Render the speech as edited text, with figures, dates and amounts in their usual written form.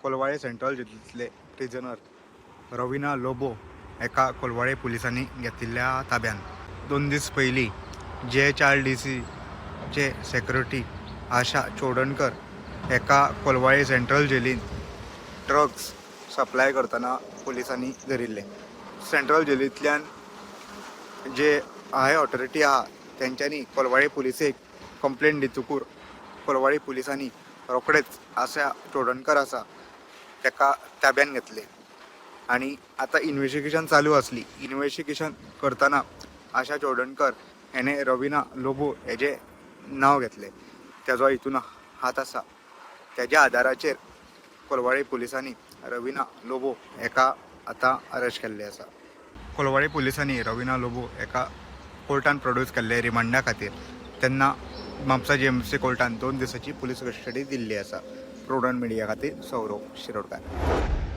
Colvale central जेलींतले prisoner Ravina Lobo एका कोलवाळे पुलिसांनी घेतिल्ल्या ताब्यात 2 दीस पयलीं JHRDC चे सेक्युरिटी आशा चोडणकर एका कोलवाळे सेंट्रल जेलींत ड्रग्स सप्लाय करतना पुलिसांनी धरिल्ले. सेंट्रल जेलींतल्यान जे हाय ऑथॉरिटी आहा तेंच्यांनी कोलवाळे पुलिसेक कंप्लेंट दितकूर कोलवाळे पुलिसांनी रोखडेच आशा चोडणकर आसा तेका ताब्यात घेतले आणि आता इन्व्हेस्टिगेशन चालू असली. इन्व्हेस्टिगेशन करतना आशा चोडणकर हेने रविना लोबो हेजे नाव घेतले. तेजो हितून हात आसा. तेज्या आदाराचेर कोलवाळे पुलिसांनी रविना लोबो हेका आतां अरेस्ट केल्ले आसा. कोलवाळे पुलिसांनी रविना लोबो एका कोर्टान प्रोड्यूस केल्ले रिमांडा खातीर. तेन्ना म्हापसा GMC कोर्टान 2 दिसांची पुलीस कस्टडी दिल्ली आसा. प्रुडंट मिडिया खातीर सौरव शिरोडकार.